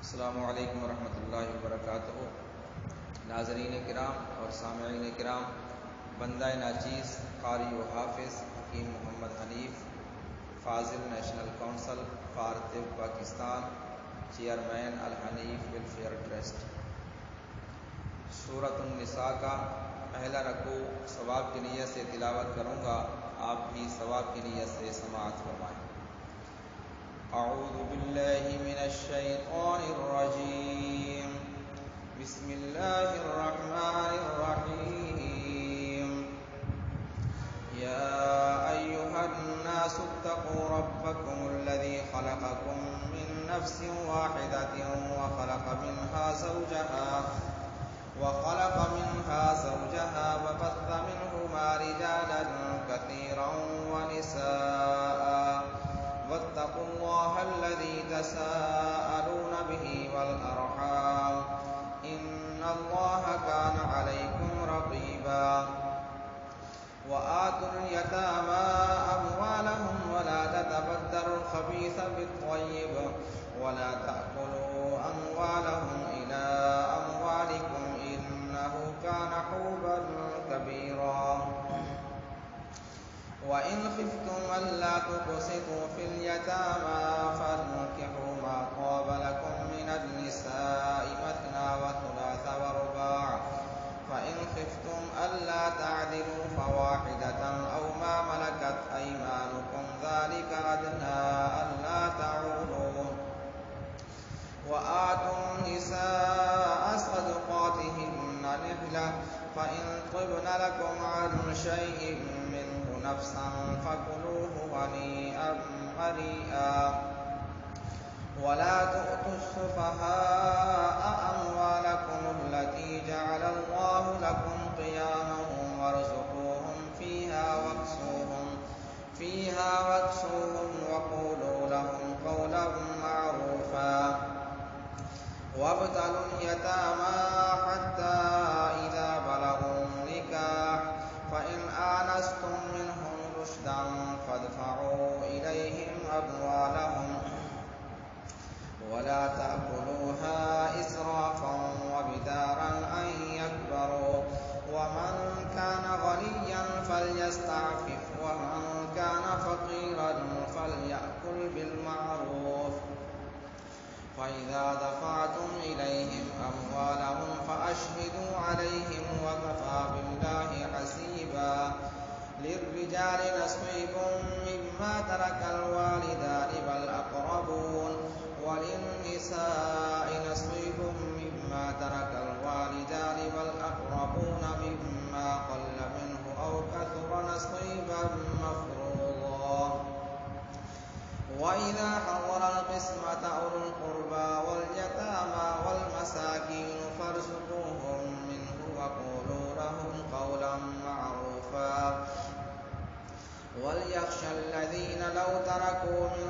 السلام علیکم ورحمۃ اللہ وبرکاتہ۔ ناظرین کرام اور سامعین کرام، بندہ ناچیز قاری و حافظ حکیم محمد حنیف فاضل نیشنل کونسل فار طب پاکستان، چیئرمین الحنیف ویلفیئر ٹرسٹ، سورۃ النساء کا پہلا رکوع ثواب کی نیت سے تلاوت کروں گا، آپ بھی ثواب کی نیت سے سماعت فرمائیں۔ اعوذ باللہ من الشیطان الرجیم، بسم اللہ الرحمن الرحیم۔ یا ایہا الناس اتقوا ربکم الذی خلقکم من نفس واحدۃ وخلق منها زوجها وبث منهما رجالا كثيرا ونساء، واتقوا الله الذي تساءلون به والأرحام إن الله كان عليكم رقيبا، وآتوا اليتامى أموالهم ولا تتبدلوا الخبيث بالطيب ولا تأكلوا أموالهم إلى أموالكم إنه كان حوبا كبيرا، وإن خفتم ألا تقسطوا في اليتامى فانكحوا ما طاب لكم من النساء مثنى وثلاث ورباع، فإن خفتم ألا تعدلوا فواحدة أو ما ملكت أيمانكم ذلك أدنى ألا تعولوا، وآتوا النساء صدقاتهن نحلة، فإن طبن لكم عن شيء منه نفسا فكلوه هنيئا مريئا، ولا تؤتوا السفهاء أموالكم التي جعل الله لكم قياما وارزقوهم فيها واكسوهم وقولوا لهم قولا معروفا، وابتلوا اليتامى حتى إذا بلغوا النكاح فإن آنستم منهم رشدا فادفعوا إليهم أموالهم ولا تأكلوها إسرافا وبدارا أن يكبروا، ومن كان غنيا فليستعفف ومن كان فقيرا فليأكل بالمعروف، فإذا دفعتم إليهم أموالهم فأشهدوا عليهم وكفى بالله حسيبا، للرجال نصيب مما ترك الوالدان والأقربون، وللنساء نصيب مما ترك الوالدان والأقربون مما قل منه أو كثر نصيبا مفروضا، وإذا حضر القسمة أولو القربى واليتامى والمساكين فارزقوهم منه وقولوا لهم قولا معروفا، وليخشى الذين لو تركوا من